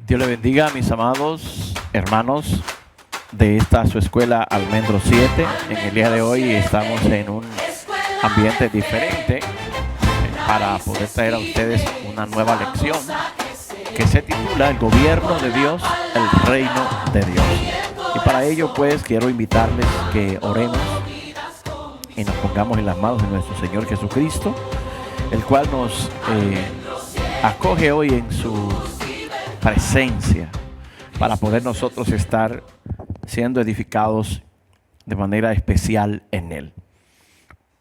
Dios le bendiga, mis amados hermanos de esta su escuela Almendro 7. En el día de hoy estamos en un ambiente diferente para poder traer a ustedes una nueva lección que se titula El gobierno de Dios, el reino de Dios. Y para ello pues quiero invitarles que oremos y nos pongamos en las manos de nuestro Señor Jesucristo, el cual nos acoge hoy en su presencia para poder nosotros estar siendo edificados de manera especial en Él.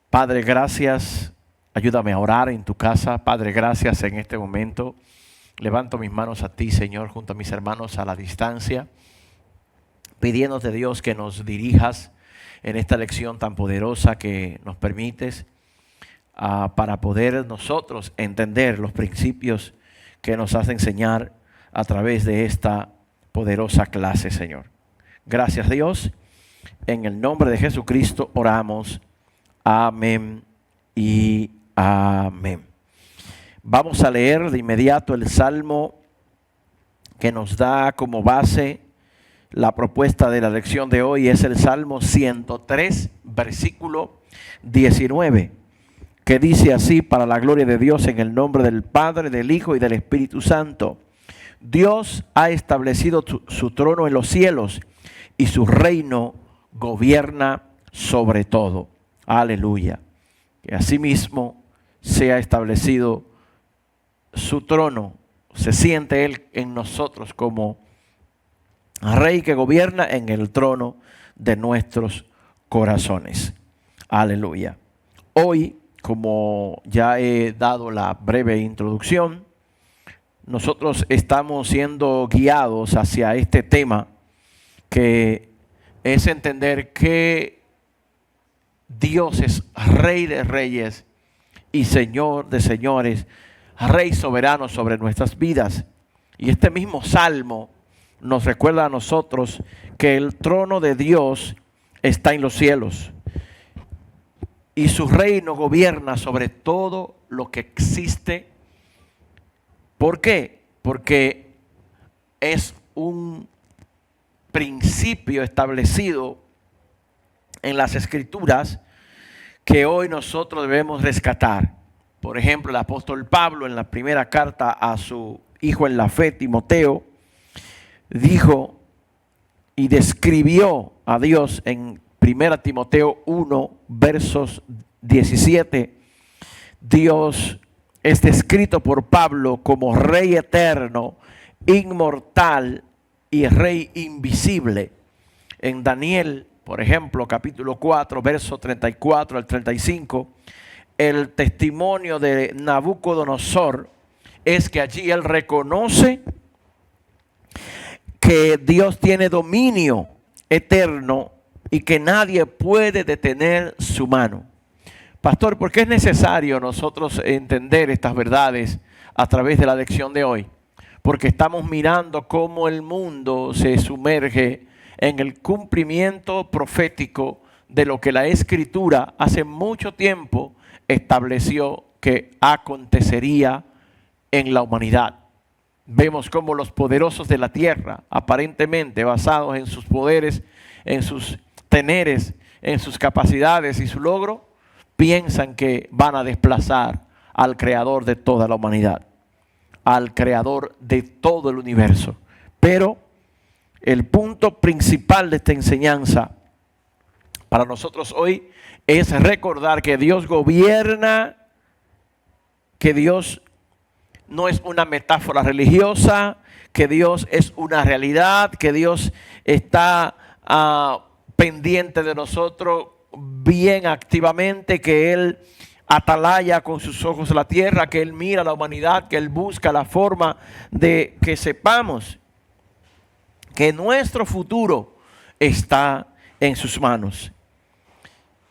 Padre, gracias. Ayúdame a orar en tu casa. Padre, gracias en este momento. Levanto mis manos a ti, Señor, junto a mis hermanos a la distancia, pidiéndote, Dios, que nos dirijas en esta lección tan poderosa que nos permites para poder nosotros entender los principios que nos has de enseñar a través de esta poderosa clase, Señor. Gracias, Dios. En el nombre de Jesucristo oramos. Amén y amén. Vamos a leer de inmediato el salmo que nos da como base la propuesta de la lección de hoy. Es el Salmo 103, versículo 19, que dice así: para la gloria de Dios, en el nombre del Padre, del Hijo y del Espíritu Santo. Dios ha establecido su trono en los cielos y su reino gobierna sobre todo. Aleluya. Que asimismo sea establecido su trono. Se siente Él en nosotros como Rey que gobierna en el trono de nuestros corazones. Aleluya. Hoy, como ya he dado la breve introducción, nosotros estamos siendo guiados hacia este tema, que es entender que Dios es Rey de reyes y Señor de señores, Rey soberano sobre nuestras vidas. Y este mismo salmo nos recuerda a nosotros que el trono de Dios está en los cielos y su reino gobierna sobre todo lo que existe. ¿Por qué? Porque es un principio establecido en las Escrituras que hoy nosotros debemos rescatar. Por ejemplo, el apóstol Pablo, en la primera carta a su hijo en la fe, Timoteo, dijo y describió a Dios en 1 Timoteo 1, versos 17. Dios es descrito por Pablo como Rey eterno, inmortal y Rey invisible. En Daniel, por ejemplo, capítulo 4, verso 34 al 35, el testimonio de Nabucodonosor es que allí él reconoce que Dios tiene dominio eterno y que nadie puede detener su mano. Pastor, ¿por qué es necesario nosotros entender estas verdades a través de la lección de hoy? Porque estamos mirando cómo el mundo se sumerge en el cumplimiento profético de lo que la Escritura hace mucho tiempo estableció que acontecería en la humanidad. Vemos cómo los poderosos de la tierra, aparentemente basados en sus poderes, en sus teneres, en sus capacidades y su logro, piensan que van a desplazar al creador de toda la humanidad, al creador de todo el universo. Pero el punto principal de esta enseñanza para nosotros hoy es recordar que Dios gobierna, que Dios no es una metáfora religiosa, que Dios es una realidad, que Dios está pendiente de nosotros bien activamente, que Él atalaya con sus ojos la tierra, que Él mira a la humanidad, que Él busca la forma de que sepamos que nuestro futuro está en sus manos.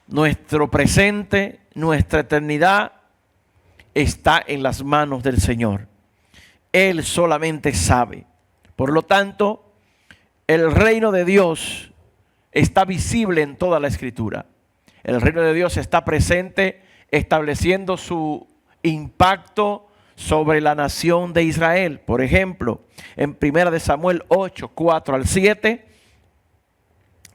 Nuestro presente, nuestra eternidad está en las manos del Señor. Él solamente sabe. Por lo tanto, el reino de Dios está visible en toda la Escritura. El reino de Dios está presente, estableciendo su impacto, sobre la nación de Israel. Por ejemplo, en 1 de Samuel 8, 4 al 7,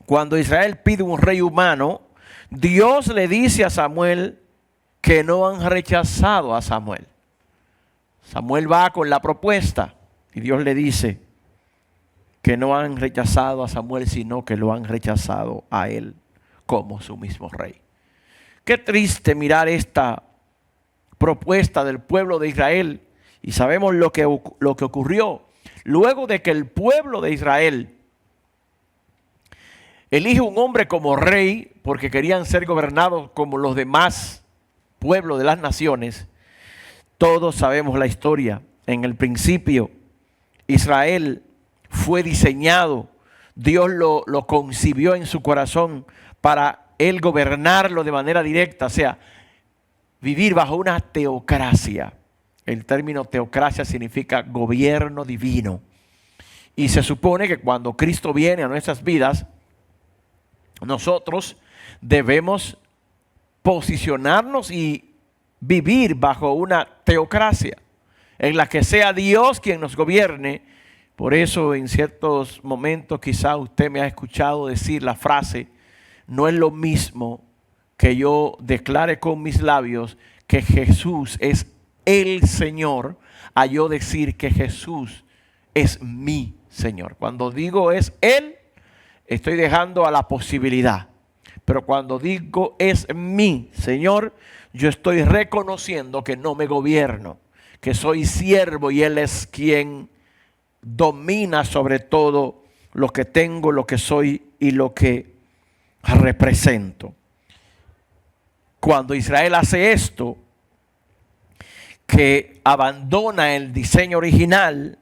cuando Israel pide un rey humano, Dios le dice a Samuel que no han rechazado a Samuel. Samuel va con la propuesta y Dios le dice que no han rechazado a Samuel, sino que lo han rechazado a él como su mismo rey. Qué triste mirar esta propuesta del pueblo de Israel, y sabemos lo que ocurrió luego de que el pueblo de Israel elige un hombre como rey porque querían ser gobernados como los demás pueblos de las naciones. Todos sabemos la historia. En el principio, Israel fue diseñado, Dios lo concibió en su corazón para él gobernarlo de manera directa, o sea, vivir bajo una teocracia. El término teocracia significa gobierno divino. Y se supone que cuando Cristo viene a nuestras vidas, nosotros debemos posicionarnos y vivir bajo una teocracia en la que sea Dios quien nos gobierne. Por eso en ciertos momentos quizá usted me ha escuchado decir la frase: no es lo mismo que yo declare con mis labios que Jesús es el Señor, a yo decir que Jesús es mi Señor. Cuando digo es Él, estoy dejando a la posibilidad. Pero cuando digo es mi Señor, yo estoy reconociendo que no me gobierno, que soy siervo y Él es quien domina sobre todo lo que tengo, lo que soy y lo que represento. Cuando Israel hace esto, que abandona el diseño original,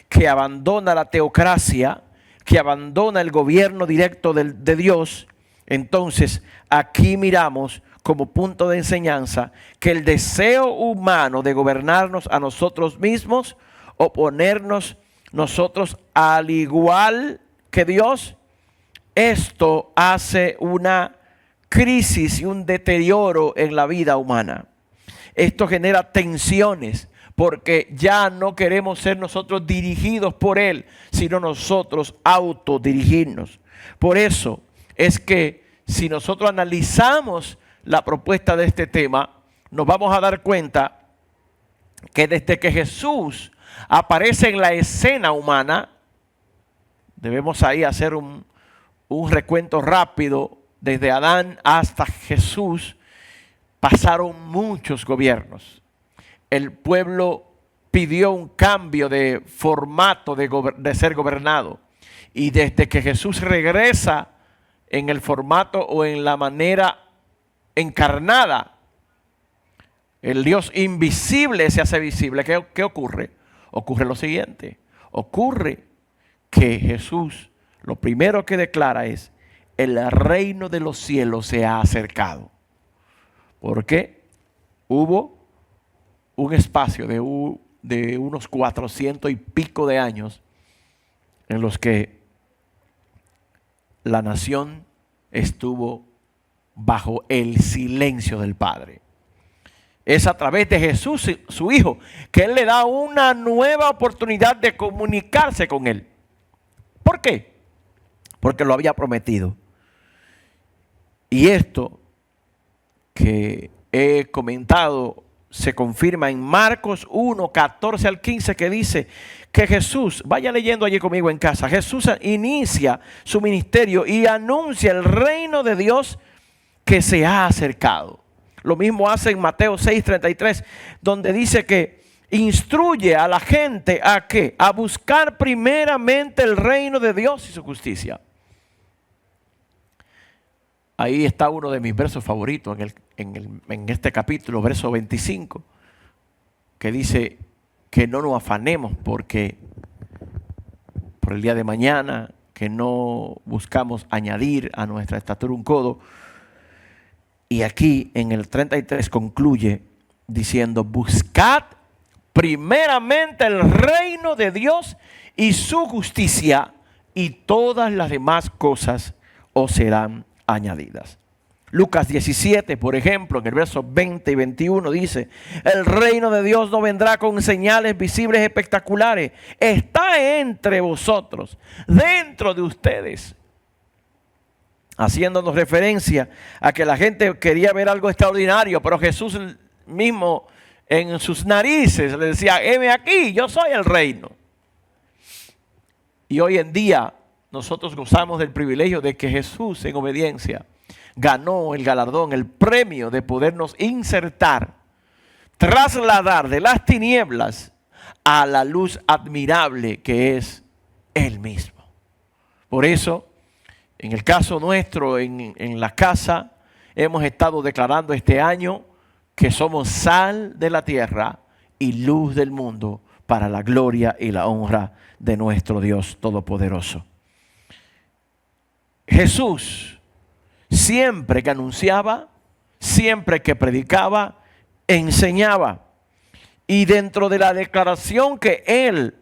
que abandona la teocracia, que abandona el gobierno directo de Dios, entonces aquí miramos como punto de enseñanza que el deseo humano de gobernarnos a nosotros mismos o ponernos nosotros al igual que Dios, esto hace una crisis y un deterioro en la vida humana. Esto genera tensiones porque ya no queremos ser nosotros dirigidos por Él, sino nosotros autodirigirnos. Por eso es que si nosotros analizamos la propuesta de este tema, nos vamos a dar cuenta que desde que Jesús aparece en la escena humana, debemos ahí hacer un recuento rápido. Desde Adán hasta Jesús pasaron muchos gobiernos. El pueblo pidió un cambio de formato de ser gobernado. Y desde que Jesús regresa en el formato o en la manera encarnada, el Dios invisible se hace visible. ¿Qué ocurre? Ocurre lo siguiente. Ocurre que Jesús lo primero que declara es: el reino de los cielos se ha acercado. Porque hubo un espacio de unos 400 y pico de años en los que la nación estuvo bajo el silencio del Padre. Es a través de Jesús, su Hijo, que Él le da una nueva oportunidad de comunicarse con Él. ¿Por qué? Porque lo había prometido. Y esto que he comentado se confirma en Marcos 1, 14 al 15, que dice que Jesús, vaya leyendo allí conmigo en casa, Jesús inicia su ministerio y anuncia el reino de Dios que se ha acercado. Lo mismo hace en Mateo 6, 33, donde dice que instruye a la gente a ¿qué? A buscar primeramente el reino de Dios y su justicia. Ahí está uno de mis versos favoritos en este capítulo, verso 25, que dice que no nos afanemos por el día de mañana, que no buscamos añadir a nuestra estatura un codo. Y aquí en el 33 concluye diciendo: buscad primeramente el reino de Dios y su justicia, y todas las demás cosas os serán añadidas. Lucas 17, por ejemplo, en el verso 20 y 21 dice: el reino de Dios no vendrá con señales visibles espectaculares. Está entre vosotros, dentro de ustedes. Haciéndonos referencia a que la gente quería ver algo extraordinario, pero Jesús mismo en sus narices le decía: heme aquí, yo soy el reino. Y hoy en día nosotros gozamos del privilegio de que Jesús, en obediencia, ganó el galardón, el premio de podernos insertar, trasladar de las tinieblas a la luz admirable que es Él mismo. Por eso, en el caso nuestro, en la casa, hemos estado declarando este año que somos sal de la tierra y luz del mundo para la gloria y la honra de nuestro Dios Todopoderoso. Jesús, siempre que anunciaba, siempre que predicaba, enseñaba. Y dentro de la declaración que Él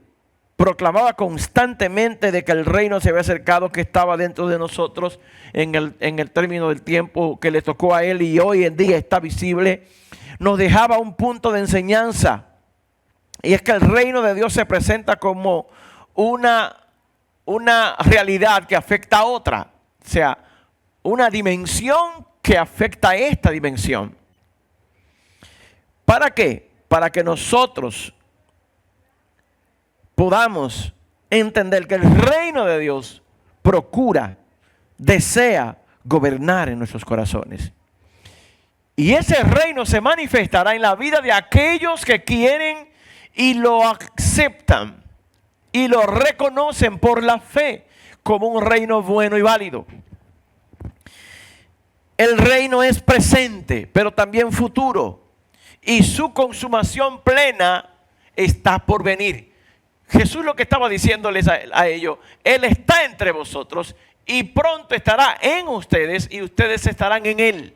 proclamaba constantemente de que el reino se había acercado, que estaba dentro de nosotros en el término del tiempo que le tocó a Él y hoy en día está visible, nos dejaba un punto de enseñanza. Y es que el reino de Dios se presenta como una realidad que afecta a otra. O sea, una dimensión que afecta a esta dimensión. ¿Para qué? Para que nosotros podamos entender que el reino de Dios procura, desea gobernar en nuestros corazones. Y ese reino se manifestará en la vida de aquellos que quieren y lo aceptan y lo reconocen por la fe como un reino bueno y válido. El reino es presente, pero también futuro, y su consumación plena está por venir. Jesús lo que estaba diciéndoles a ellos: Él está entre vosotros y pronto estará en ustedes y ustedes estarán en Él.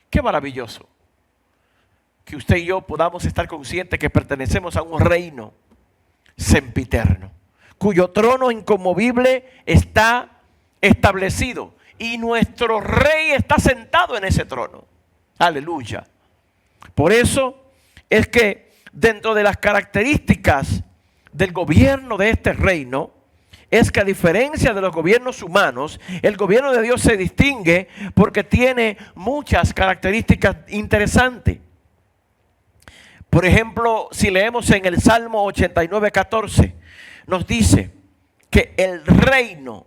Qué maravilloso que usted y yo podamos estar conscientes que pertenecemos a un reino sempiterno, cuyo trono inconmovible está establecido y nuestro rey está sentado en ese trono. Aleluya. Por eso es que dentro de las características del gobierno de este reino, es que a diferencia de los gobiernos humanos, el gobierno de Dios se distingue porque tiene muchas características interesantes. Por ejemplo, si leemos en el Salmo 89:14, nos dice que el reino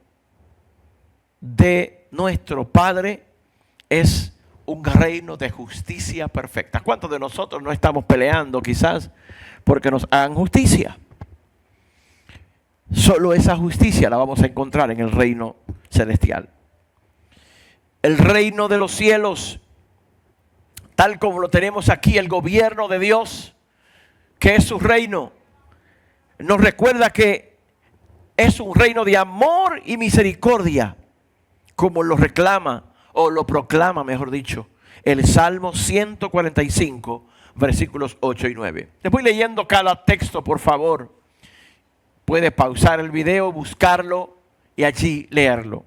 de nuestro Padre es un reino de justicia perfecta. ¿Cuántos de nosotros no estamos peleando quizás porque nos hagan justicia? Solo esa justicia la vamos a encontrar en el reino celestial. El reino de los cielos, tal como lo tenemos aquí, el gobierno de Dios, que es su reino, nos recuerda que es un reino de amor y misericordia, como lo reclama o lo proclama, mejor dicho, el Salmo 145, versículos 8 y 9. Les voy leyendo cada texto, por favor. Puede pausar el video, buscarlo y allí leerlo.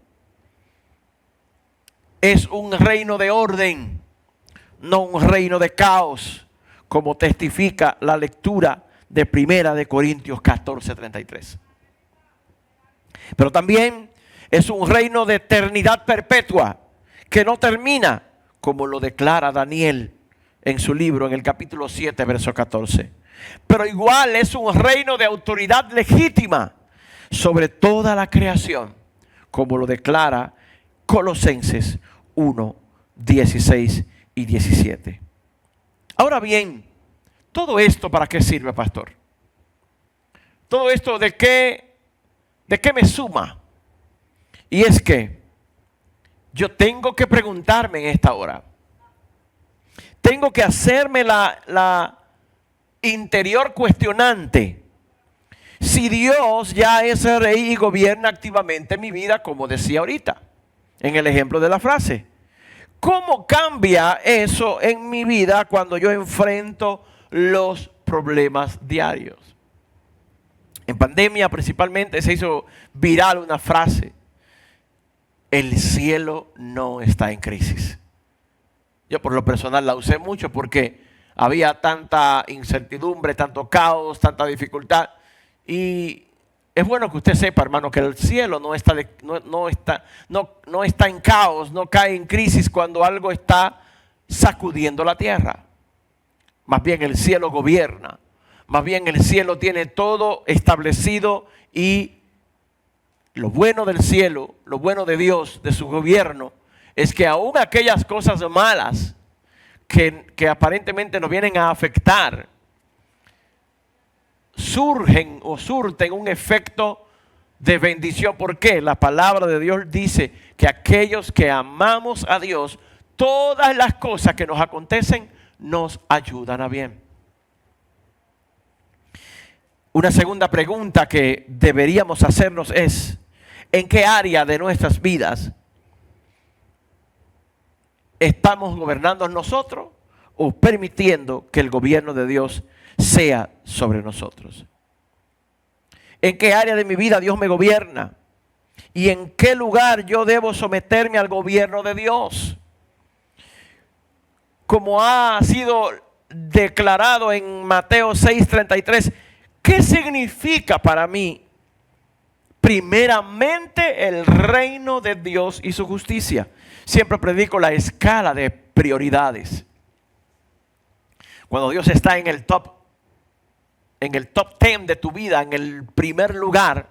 Es un reino de orden, no un reino de caos, como testifica la lectura de 1 Corintios 14:33. Pero también es un reino de eternidad perpetua, que no termina, como lo declara Daniel en su libro, en el capítulo 7, verso 14. Pero igual es un reino de autoridad legítima sobre toda la creación, como lo declara Colosenses 1, 16 y 17. Ahora bien, ¿todo esto para qué sirve, pastor? ¿Todo esto de qué me suma? Y es que yo tengo que preguntarme en esta hora. Tengo que hacerme la interior cuestionante. Si Dios ya es rey y gobierna activamente mi vida, como decía ahorita, en el ejemplo de la frase, ¿cómo cambia eso en mi vida cuando yo enfrento los problemas diarios? En pandemia principalmente se hizo viral una frase: el cielo no está en crisis. Yo por lo personal la usé mucho porque había tanta incertidumbre, tanto caos, tanta dificultad. Y es bueno que usted sepa, hermano, que el cielo no está en caos, no cae en crisis cuando algo está sacudiendo la tierra. Más bien el cielo gobierna. Más bien el cielo tiene todo establecido, y lo bueno del cielo, lo bueno de Dios, de su gobierno, es que aún aquellas cosas malas que aparentemente nos vienen a afectar, surgen o surten un efecto de bendición. ¿Por qué? La palabra de Dios dice que aquellos que amamos a Dios, todas las cosas que nos acontecen nos ayudan a bien. Una segunda pregunta que deberíamos hacernos es: ¿en qué área de nuestras vidas estamos gobernando nosotros o permitiendo que el gobierno de Dios sea sobre nosotros? ¿En qué área de mi vida Dios me gobierna? ¿Y en qué lugar yo debo someterme al gobierno de Dios? Como ha sido declarado en Mateo 6:33, ¿qué significa para mí primeramente el reino de Dios y su justicia? Siempre predico la escala de prioridades. Cuando Dios está en el top 10 de tu vida, en el primer lugar,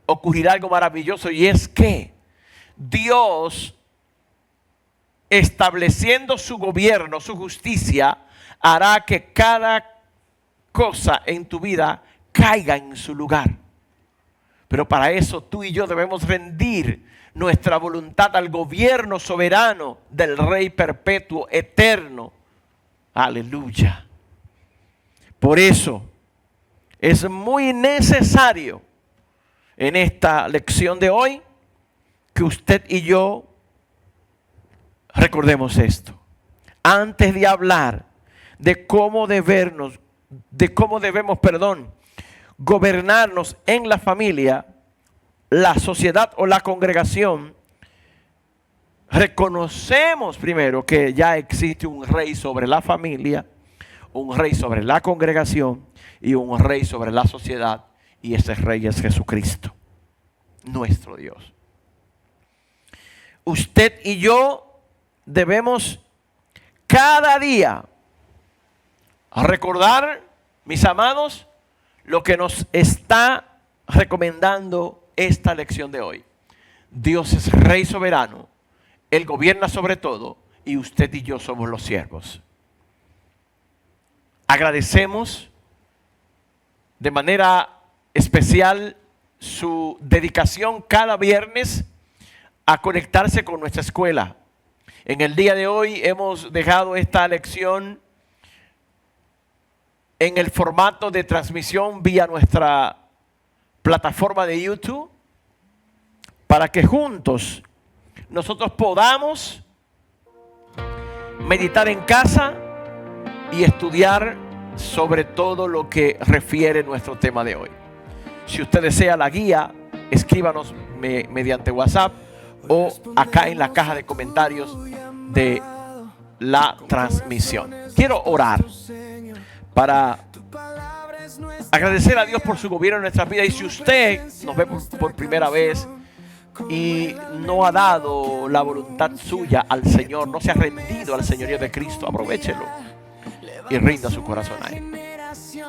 ocurrirá algo maravilloso, y es que Dios, estableciendo su gobierno, su justicia, hará que cada cosa en tu vida caiga en su lugar. Pero para eso tú y yo debemos rendir nuestra voluntad al gobierno soberano del Rey perpetuo, eterno. Aleluya. Por eso es muy necesario en esta lección de hoy que usted y yo recordemos esto. Antes de hablar de cómo debemos, gobernarnos en la familia, la sociedad o la congregación, reconocemos primero que ya existe un rey sobre la familia, un rey sobre la congregación y un rey sobre la sociedad, y ese rey es Jesucristo, nuestro Dios. Usted y yo debemos cada día recordar, mis amados, lo que nos está recomendando esta lección de hoy. Dios es Rey soberano, Él gobierna sobre todo, y usted y yo somos los siervos. Agradecemos de manera especial su dedicación cada viernes a conectarse con nuestra escuela. En el día de hoy hemos dejado esta lección en el formato de transmisión vía nuestra plataforma de YouTube, para que juntos nosotros podamos meditar en casa y estudiar sobre todo lo que refiere nuestro tema de hoy. Si usted desea la guía, escríbanos mediante WhatsApp o acá en la caja de comentarios de la transmisión. Quiero orar para agradecer a Dios por su gobierno en nuestras vidas. Y si usted nos ve por primera vez y no ha dado la voluntad suya al Señor, no se ha rendido al señorío de Cristo, aprovéchelo y rinda su corazón a Él.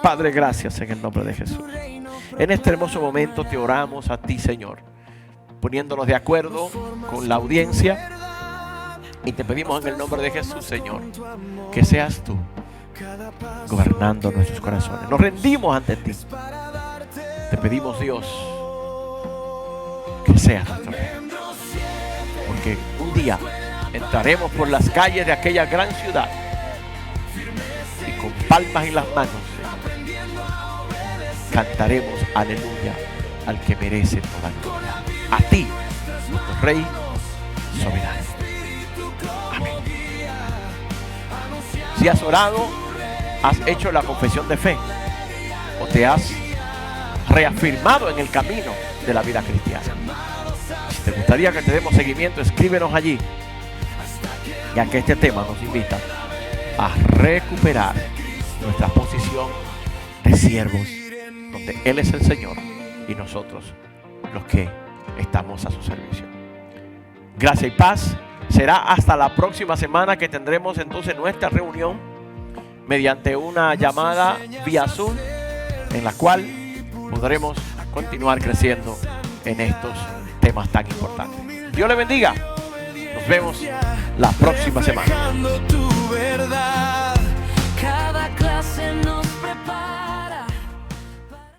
Padre, gracias en el nombre de Jesús. En este hermoso momento te oramos a ti, Señor, poniéndonos de acuerdo con la audiencia, y te pedimos en el nombre de Jesús, Señor, que seas tú gobernando nuestros corazones. Nos rendimos ante ti. Te pedimos, Dios, que seas nuestro Rey, porque un día entraremos por las calles de aquella gran ciudad y con palmas en las manos cantaremos aleluya al que merece toda gloria, a ti, nuestro Rey soberano. Amén. Si has orado, has hecho la confesión de fe o te has reafirmado en el camino de la vida cristiana, si te gustaría que te demos seguimiento, escríbenos allí ya que este tema nos invita a recuperar nuestra posición de siervos, donde Él es el Señor y nosotros los que estamos a su servicio. Gracia y paz. Será hasta la próxima semana que tendremos entonces nuestra reunión mediante una llamada vía Zoom, en la cual podremos continuar creciendo en estos temas tan importantes. Dios le bendiga. Nos vemos la próxima semana.